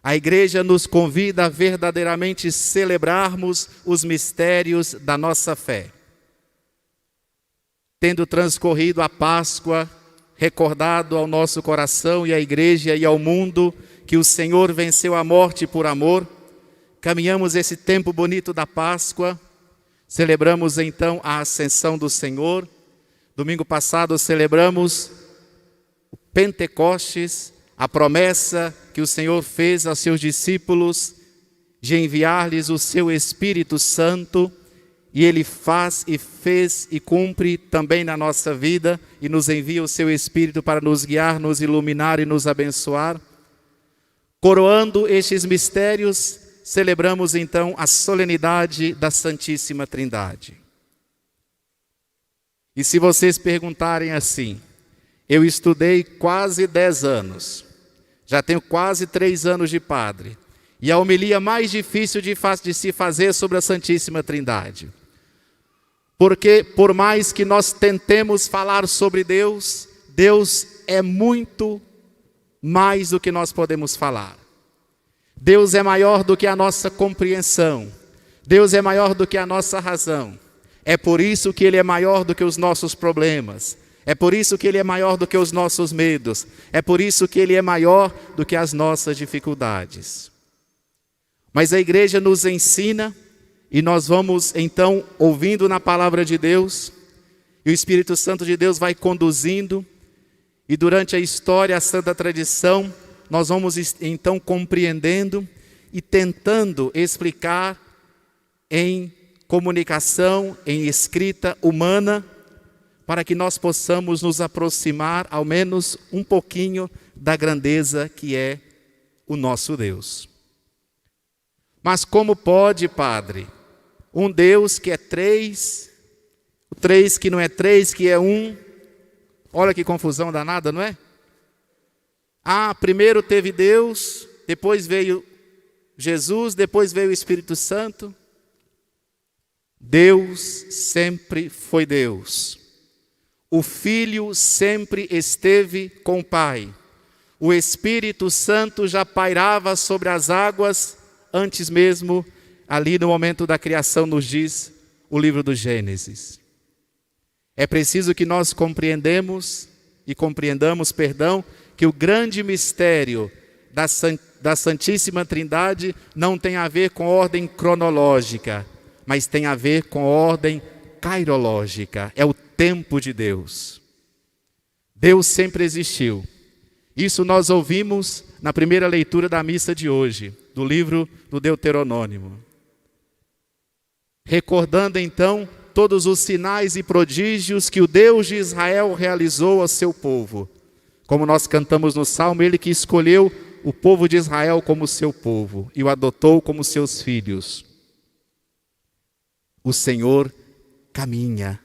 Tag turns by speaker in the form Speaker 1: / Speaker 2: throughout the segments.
Speaker 1: A igreja nos convida a verdadeiramente celebrarmos os mistérios da nossa fé. Tendo transcorrido a Páscoa, recordado ao nosso coração e à igreja e ao mundo que o Senhor venceu a morte por amor, caminhamos esse tempo bonito da Páscoa, celebramos então a ascensão do Senhor. Domingo passado celebramos o Pentecostes, a promessa que o Senhor fez aos seus discípulos de enviar-lhes o seu Espírito Santo, e Ele faz e fez e cumpre também na nossa vida, e nos envia o seu Espírito para nos guiar, nos iluminar e nos abençoar. Coroando estes mistérios, celebramos então a solenidade da Santíssima Trindade. E se vocês perguntarem assim, eu estudei quase 10 anos, já tenho quase 3 anos de padre, e a homilia mais difícil de se fazer sobre a Santíssima Trindade. Porque por mais que nós tentemos falar sobre Deus, Deus é muito mais do que nós podemos falar. Deus é maior do que a nossa compreensão. Deus é maior do que a nossa razão. É por isso que Ele é maior do que os nossos problemas. É por isso que Ele é maior do que os nossos medos. É por isso que Ele é maior do que as nossas dificuldades. Mas a igreja nos ensina, e nós vamos então ouvindo na palavra de Deus, e o Espírito Santo de Deus vai conduzindo, e durante a história, a santa tradição, nós vamos então compreendendo e tentando explicar em comunicação, em escrita humana, para que nós possamos nos aproximar ao menos um pouquinho da grandeza que é o nosso Deus. Mas como pode, Padre, um Deus que é 3, o 3 que não é 3, que é 1, olha que confusão danada, não é? Primeiro teve Deus, depois veio Jesus, depois veio o Espírito Santo. Deus sempre foi Deus. O Filho sempre esteve com o Pai. O Espírito Santo já pairava sobre as águas antes mesmo, ali no momento da criação, nos diz o livro do Gênesis. É preciso que nós compreendamos, que o grande mistério da Santíssima Trindade não tem a ver com ordem cronológica, mas tem a ver com ordem cairológica. É o tempo de Deus. Deus sempre existiu. Isso nós ouvimos na primeira leitura da missa de hoje, do livro do Deuteronômio. Recordando então todos os sinais e prodígios que o Deus de Israel realizou ao seu povo. Como nós cantamos no Salmo, Ele que escolheu o povo de Israel como seu povo e o adotou como seus filhos. O Senhor caminha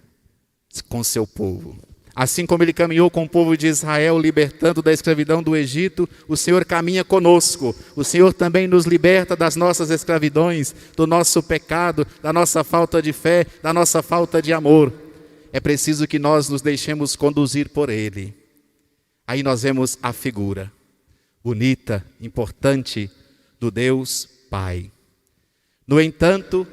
Speaker 1: com seu povo. Assim como Ele caminhou com o povo de Israel, libertando da escravidão do Egito, o Senhor caminha conosco. O Senhor também nos liberta das nossas escravidões, do nosso pecado, da nossa falta de fé, da nossa falta de amor. É preciso que nós nos deixemos conduzir por Ele. Aí nós vemos a figura bonita, importante, do Deus Pai. No entanto,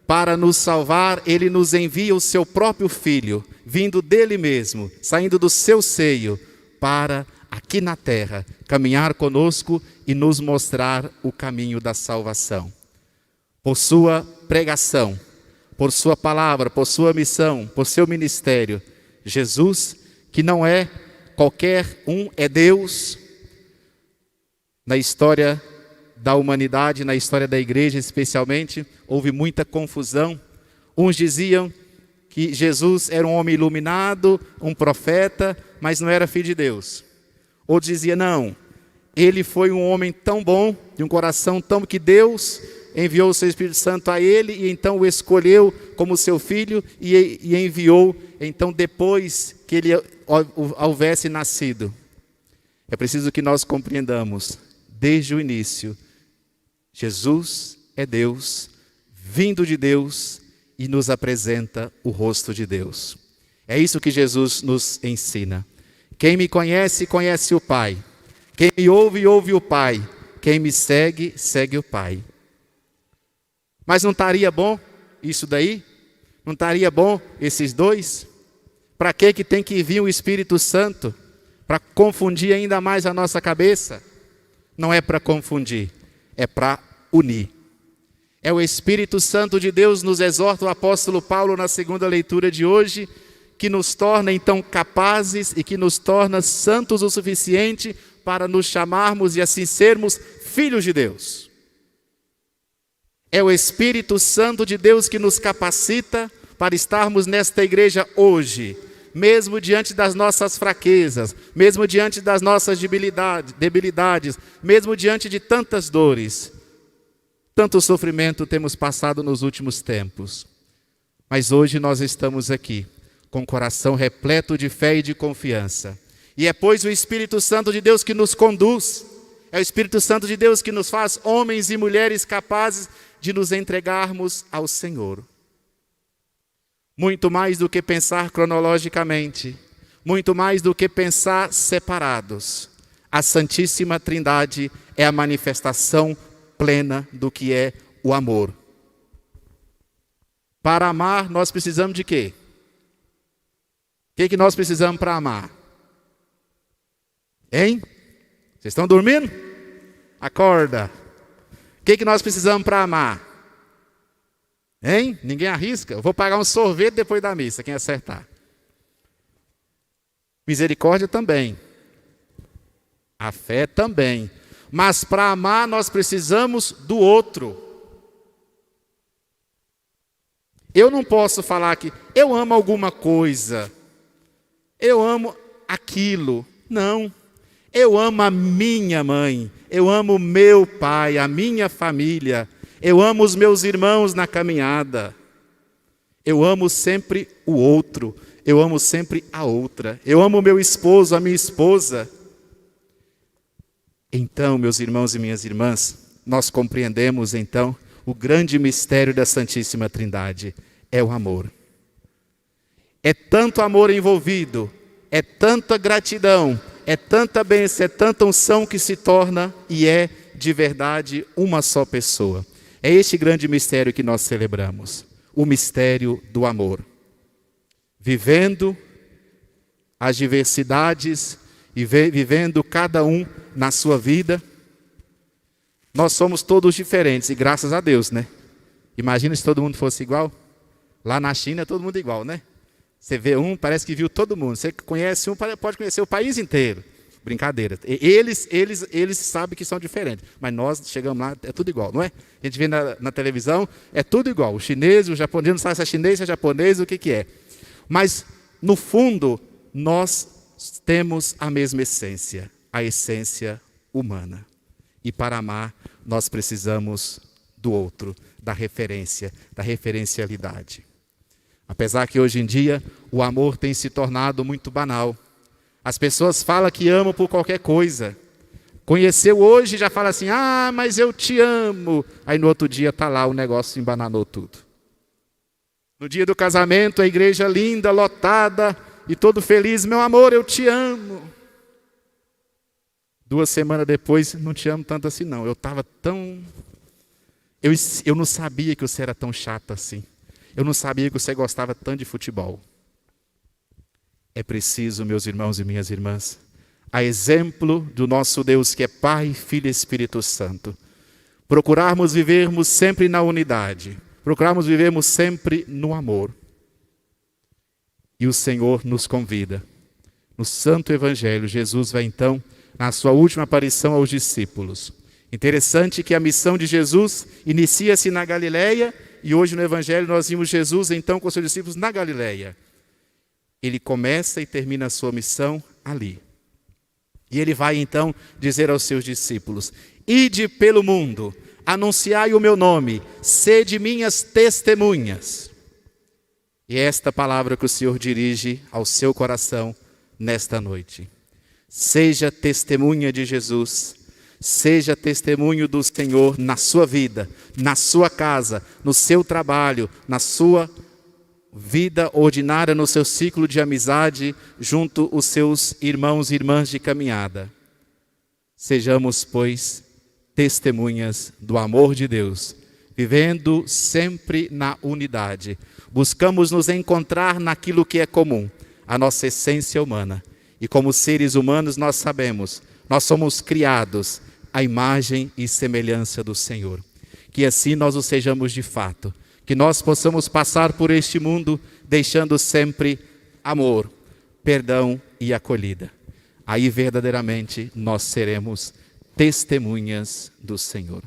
Speaker 1: para nos salvar, Ele nos envia o seu próprio Filho, vindo dele mesmo, saindo do seu seio, para aqui na terra, caminhar conosco e nos mostrar o caminho da salvação. Por sua pregação, por sua palavra, por sua missão, por seu ministério, Jesus, que não é qualquer um, é Deus. Na história da humanidade, na história da igreja especialmente, houve muita confusão. Uns diziam que Jesus era um homem iluminado, um profeta, mas não era filho de Deus. Outros diziam, não, ele foi um homem tão bom, de um coração tão que Deus enviou o seu Espírito Santo a ele, e então o escolheu como seu filho, e enviou, então, depois que ele houvesse nascido. É preciso que nós compreendamos, desde o início, Jesus é Deus, vindo de Deus, e nos apresenta o rosto de Deus. É isso que Jesus nos ensina. Quem me conhece, conhece o Pai. Quem me ouve, ouve o Pai. Quem me segue, segue o Pai. Mas não estaria bom isso daí? Não estaria bom esses dois? Para que tem que vir o Espírito Santo? Para confundir ainda mais a nossa cabeça? Não é para confundir, é para unir. É o Espírito Santo de Deus, nos exorta o apóstolo Paulo na segunda leitura de hoje, que nos torna então capazes e que nos torna santos o suficiente para nos chamarmos e assim sermos filhos de Deus. É o Espírito Santo de Deus que nos capacita para estarmos nesta igreja hoje, mesmo diante das nossas fraquezas, mesmo diante das nossas debilidades, mesmo diante de tantas dores. Tanto sofrimento temos passado nos últimos tempos. Mas hoje nós estamos aqui, com o coração repleto de fé e de confiança. E é, pois, o Espírito Santo de Deus que nos conduz. É o Espírito Santo de Deus que nos faz homens e mulheres capazes de nos entregarmos ao Senhor. Muito mais do que pensar cronologicamente, muito mais do que pensar separados, a Santíssima Trindade é a manifestação plena do que é o amor. Para amar, nós precisamos de quê? O que nós precisamos para amar? Hein? Vocês estão dormindo? Acorda. O que nós precisamos para amar? Hein? Ninguém arrisca? Eu vou pagar um sorvete depois da missa, quem acertar. Misericórdia também. A fé também. Mas para amar nós precisamos do outro. Eu não posso falar que eu amo alguma coisa. Eu amo aquilo. Não. Eu amo a minha mãe. Eu amo o meu pai, a minha família. Eu amo os meus irmãos na caminhada. Eu amo sempre o outro. Eu amo sempre a outra. Eu amo o meu esposo, a minha esposa. Então, meus irmãos e minhas irmãs, nós compreendemos então o grande mistério da Santíssima Trindade. É o amor. É tanto amor envolvido, é tanta gratidão, é tanta bênção, é tanta unção que se torna e é de verdade uma só pessoa. É este grande mistério que nós celebramos, o mistério do amor. Vivendo as diversidades e vivendo cada um na sua vida, nós somos todos diferentes e graças a Deus, né? Imagina se todo mundo fosse igual. Lá na China é todo mundo igual, né? Você vê um, parece que viu todo mundo. Você conhece um, pode conhecer o país inteiro. Brincadeira. Eles sabem que são diferentes. Mas nós chegamos lá, é tudo igual, não é? A gente vê na televisão, é tudo igual. O chinês, o japonês, não sabe se é chinês, se é japonês, o que é. Mas, no fundo, nós temos a mesma essência. A essência humana. E para amar, nós precisamos do outro, da referência, da referencialidade. Apesar que hoje em dia o amor tem se tornado muito banal. As pessoas falam que amam por qualquer coisa. Conheceu hoje e já fala assim, mas eu te amo. Aí no outro dia está lá, o negócio embananou tudo. No dia do casamento, a igreja linda, lotada e todo feliz, meu amor, eu te amo. 2 semanas depois, não te amo tanto assim não. Eu estava tão... Eu não sabia que você era tão chato assim. Eu não sabia que você gostava tanto de futebol. É preciso, meus irmãos e minhas irmãs, a exemplo do nosso Deus que é Pai, Filho e Espírito Santo, procurarmos vivermos sempre na unidade, procurarmos vivermos sempre no amor. E o Senhor nos convida. No Santo Evangelho, Jesus vai então, na sua última aparição aos discípulos. Interessante que a missão de Jesus inicia-se na Galileia, e hoje no Evangelho nós vimos Jesus então com seus discípulos na Galileia. Ele começa e termina a sua missão ali. E ele vai então dizer aos seus discípulos, ide pelo mundo, anunciai o meu nome, sede minhas testemunhas. E é esta palavra que o Senhor dirige ao seu coração nesta noite. Seja testemunha de Jesus, seja testemunho do Senhor na sua vida, na sua casa, no seu trabalho, na sua vida ordinária, no seu ciclo de amizade, junto aos seus irmãos e irmãs de caminhada. Sejamos, pois, testemunhas do amor de Deus, vivendo sempre na unidade. Buscamos nos encontrar naquilo que é comum, a nossa essência humana. E como seres humanos nós sabemos, nós somos criados à imagem e semelhança do Senhor. Que assim nós o sejamos de fato. Que nós possamos passar por este mundo deixando sempre amor, perdão e acolhida. Aí verdadeiramente nós seremos testemunhas do Senhor.